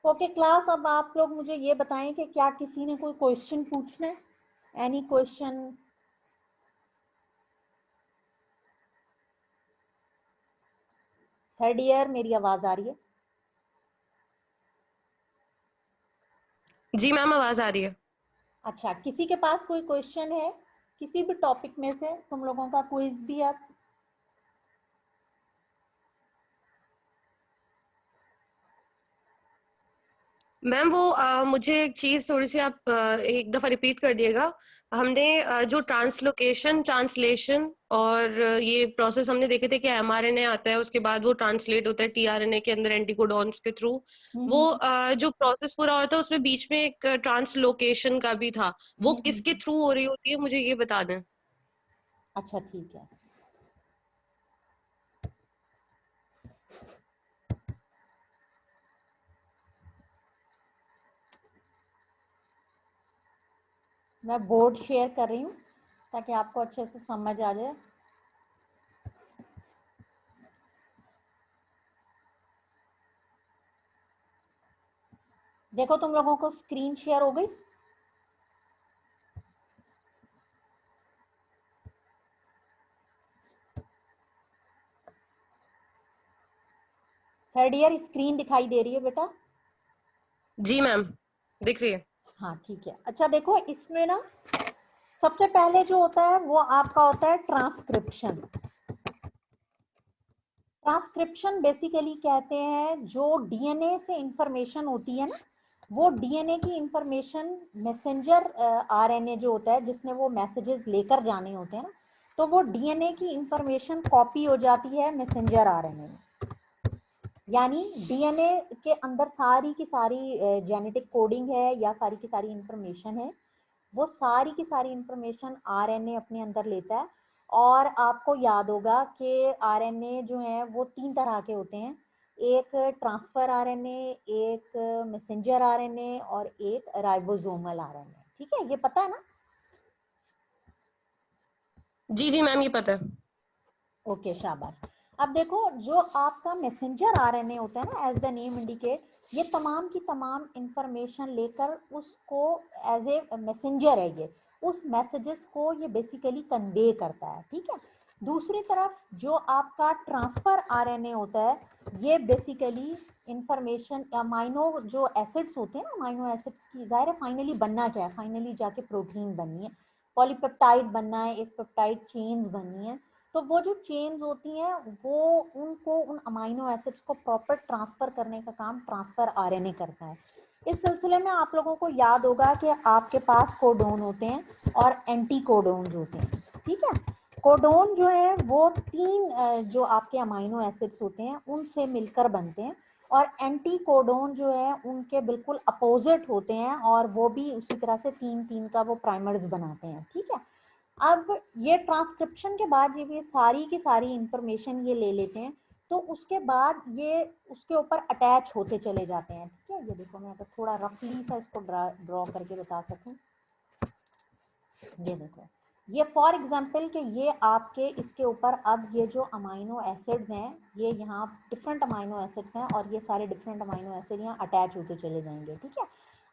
Okay class, अब आप लोग मुझे ये बताएं कि क्या किसी ने कोई क्वेश्चन पूछना है? Any question? थर्ड ईयर, मेरी आवाज आ रही है? जी मैम, आवाज आ रही है। अच्छा, किसी के पास कोई क्वेश्चन है किसी भी टॉपिक में से? तुम लोगों का क्विज भी है। मैम वो मुझे एक चीज थोड़ी सी आप एक दफा रिपीट कर दिएगा। हमने जो ट्रांसलोकेशन, ट्रांसलेशन और ये प्रोसेस हमने देखे थे कि एमआरएनए आता है, उसके बाद वो ट्रांसलेट होता है टीआरएनए के अंदर एंटीकोडॉन्स के थ्रू। वो हम्म जो प्रोसेस पूरा होता है उसमें बीच में एक ट्रांसलोकेशन का भी था। वो किसके हम्म। थ्रू हो रही होती है, मुझे ये बता दें। अच्छा ठीक है, मैं बोर्ड शेयर कर रही हूँ ताकि आपको अच्छे से समझ आ जाए। देखो तुम लोगों को स्क्रीन शेयर हो गई? थर्ड ईयर, स्क्रीन दिखाई दे रही है बेटा? जी मैम, दिख रही है। हाँ ठीक है। अच्छा देखो, इसमें ना सबसे पहले जो होता है वो आपका होता है ट्रांसक्रिप्शन। ट्रांसक्रिप्शन बेसिकली कहते हैं जो डीएनए से इंफॉर्मेशन होती है ना, वो डीएनए की इंफॉर्मेशन मैसेंजर आरएनए जो होता है जिसने वो मैसेजेस लेकर जाने होते हैं ना, तो वो डीएनए की इंफॉर्मेशन कॉपी हो जाती है मैसेंजर आरएनए में। यानी डीएनए के अंदर सारी की सारी जेनेटिक कोडिंग है या सारी की सारी इंफॉर्मेशन है, वो सारी की सारी इंफॉर्मेशन आरएनए अपने अंदर लेता है। और आपको याद होगा कि आरएनए जो है वो तीन तरह के होते हैं, एक ट्रांसफर आरएनए, एक मैसेंजर आरएनए और एक राइबोसोमल आरएनए। ठीक है, ये पता है ना? जी जी मैम, ये पता है। ओके शाबाश। अब देखो, जो आपका मैसेंजर आरएनए होता है ना, एज द नेम इंडिकेट, ये तमाम की तमाम इंफॉर्मेशन लेकर उसको एज ए मैसेंजर है, ये उस मैसेजेस को ये बेसिकली कन्वे करता है। ठीक है। दूसरी तरफ जो आपका ट्रांसफर आरएनए होता है, ये बेसिकली इंफॉर्मेशन, अमाइनो जो एसिड्स होते हैं ना, अमाइनो एसिड्स की जाहिर है फाइनली बनना क्या है, फाइनली जाके प्रोटीन बननी है, पॉलीपेप्टाइड बनना है, एक पेप्टाइड चेन्स बननी है। तो वो जो चेन्स होती हैं वो उनको, उन अमाइनो एसिड्स को प्रॉपर ट्रांसफर करने का काम ट्रांसफर आरएनए करता है। इस सिलसिले में आप लोगों को याद होगा कि आपके पास कोडोन होते हैं और एंटी कोडोन्स होते हैं। ठीक है। कोडोन जो है वो तीन जो आपके अमाइनो एसिड्स होते हैं उनसे मिलकर बनते हैं, और एंटी कोडोन जो है उनके बिल्कुल अपोजिट होते हैं, और वो भी उसी तरह से तीन तीन का वो प्राइमर्स बनाते हैं। ठीक है। अब ये ट्रांसक्रिप्शन के बाद ये सारी की सारी इंफॉर्मेशन ये ले लेते हैं, तो उसके बाद ये उसके ऊपर अटैच होते चले जाते हैं। ठीक है, ये देखो मैं अगर थोड़ा रफली सा इसको ड्रॉ करके बता सकूं, ये देखो, ये फॉर एग्जांपल कि ये आपके इसके ऊपर अब ये जो अमाइनो एसिड्स हैं, ये यहाँ डिफरेंट अमाइनो एसिड्स हैं और ये सारे डिफरेंट अमाइनो एसिड यहाँ अटैच होते चले जाएंगे। ठीक है।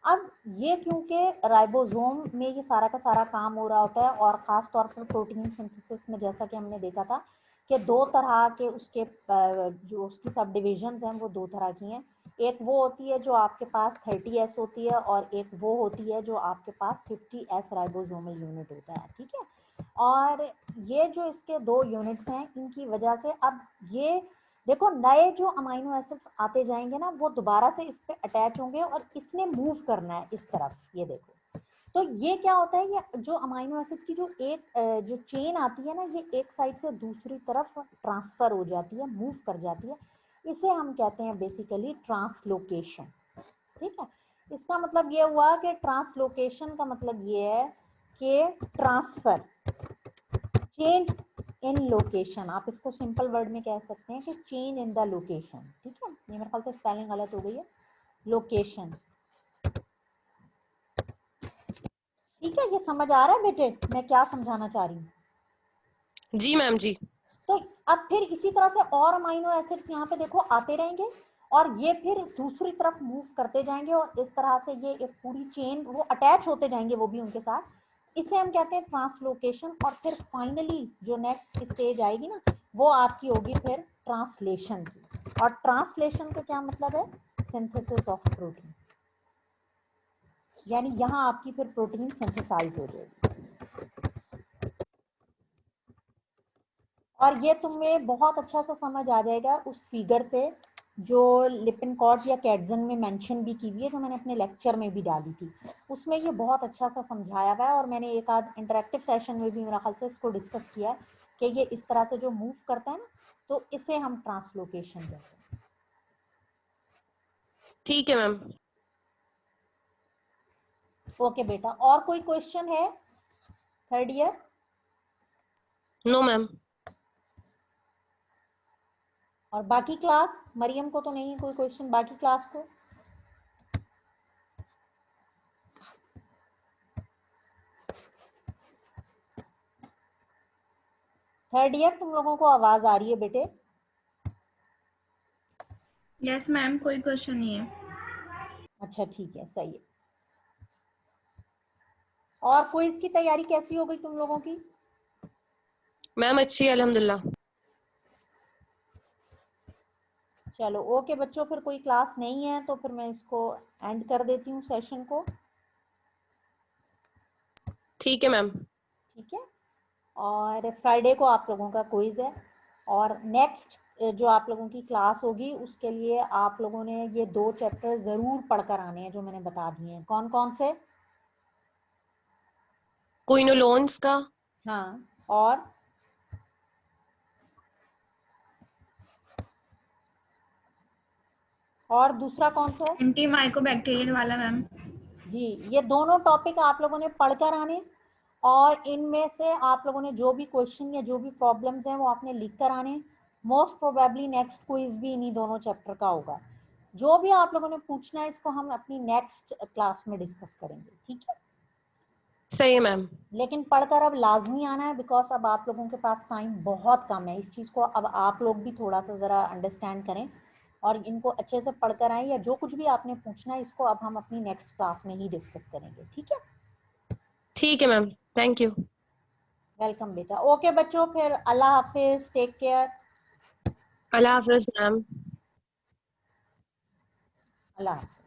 अब ये क्योंकि राइबोसोम में ये सारा का सारा काम हो रहा होता है, और ख़ास तौर पर प्रोटीन सिंथेसिस में जैसा कि हमने देखा था कि दो तरह के उसके जो उसकी सब डिविजन्स हैं वो दो तरह की हैं। एक वो होती है जो आपके पास 30S होती है, और एक वो होती है जो आपके पास 50S राइबोसोमल यूनिट होता है। ठीक है। और ये जो इसके दो यूनिट्स हैं, इनकी वजह से अब ये देखो, नए जो अमाइनो एसिड्स आते जाएंगे ना, वो दोबारा से इस पे अटैच होंगे और इसने मूव करना है इस तरफ। ये देखो, तो ये क्या होता है, ये जो अमाइनो एसिड की जो एक जो चेन आती है ना, ये एक साइड से दूसरी तरफ ट्रांसफर हो जाती है, मूव कर जाती है। इसे हम कहते हैं बेसिकली ट्रांसलोकेशन। ठीक है। इसका मतलब ये हुआ कि ट्रांसलोकेशन का मतलब ये है कि ट्रांसफर, चेंज इन लोकेशन, आप इसको सिंपल वर्ड में कह सकते हैं कि चेंज इन द लोकेशन। ठीक है, ये मेरे ख्याल से स्पेलिंग गलत हो गई है, लोकेशन। ठीक है, ये समझ आ रहा है बेटे मैं क्या समझाना चाह रही हूँ? जी मैम जी। तो अब फिर इसी तरह से और अमाइनो एसिड्स यहाँ पे देखो आते रहेंगे, और ये फिर दूसरी तरफ मूव करते जाएंगे और इस तरह से ये एक पूरी चेन वो अटैच होते जाएंगे वो भी उनके साथ। इसे हम कहते हैं ट्रांसलोकेशन। और फिर फाइनली जो नेक्स्ट स्टेज आएगी ना वो आपकी होगी फिर ट्रांसलेशन की। और ट्रांसलेशन का क्या मतलब है? सिंथेसिस ऑफ प्रोटीन, यानी यहाँ आपकी फिर प्रोटीन सिंथेसाइज हो जाएगी। और ये तुम्हें बहुत अच्छा सा समझ आ जाएगा उस फिगर से जो लिपिनकॉट या कैटसन में मेंशन भी की हुई है, जो मैंने अपने लेक्चर में भी डाली थी। उसमें ये बहुत अच्छा सा समझाया हुआ है और मैंने एक आध इंटरेक्टिव सेशन में भी मेरा ख्याल से इसको डिस्कस किया है कि ये इस तरह से जो मूव करता है ना, तो इसे हम ट्रांसलोकेशन कहते हैं। ठीक है मैम। ओके बेटा, और कोई क्वेश्चन है थर्ड ईयर? No ma'am. और बाकी क्लास, मरियम को तो नहीं कोई क्वेश्चन, बाकी क्लास को? थर्ड ईयर तुम लोगों को आवाज आ रही है बेटे? यस मैम, कोई क्वेश्चन नहीं है। अच्छा ठीक है, सही है। और क्विज की तैयारी कैसी हो गई तुम लोगों की? मैम अच्छी है अल्हम्दुलिल्लाह। चलो ओके बच्चों, फिर कोई क्लास नहीं है तो फिर मैं इसको एंड कर देती हूँ सेशन को। ठीक है मैम। ठीक है, और फ्राइडे को आप लोगों का क्विज है। और नेक्स्ट जो आप लोगों की क्लास होगी उसके लिए आप लोगों ने ये 2 चैप्टर जरूर पढ़कर आने हैं जो मैंने बता दिए हैं। कौन कौन से? क्विनोलोन्स का। हाँ, और दूसरा कौन सा है? एंटी माइकोबैक्टीरियल वाला मैम। जी, ये दोनों टॉपिक आप लोगों ने पढ़कर आने और इनमें से आप लोगों ने जो भी क्वेश्चन या जो भी प्रॉब्लम्स हैं वो आपने लिख कर आने। मोस्ट प्रोबेबली नेक्स्ट क्विज भी इन्हीं दोनों चैप्टर का होगा। जो भी आप लोगों ने पूछना है इसको हम अपनी नेक्स्ट क्लास में डिस्कस करेंगे, ठीक है? सही है मैम। लेकिन पढ़कर अब लाजमी आना है, बिकॉज अब आप लोगों के पास टाइम बहुत कम है। इस चीज़ को अब आप लोग भी थोड़ा सा ज़रा अंडरस्टैंड करें और इनको अच्छे से पढ़कर आएँ, या जो कुछ भी आपने पूछना है इसको अब हम अपनी नेक्स्ट क्लास में ही डिस्कस करेंगे, ठीक है? ठीक है मैम, थैंक यू। वेलकम बेटा। ओके बच्चों, फिर अल्लाह हाफिज, टेक केयर। अल्लाह हाफिज मैम। अल्लाह हाफिज।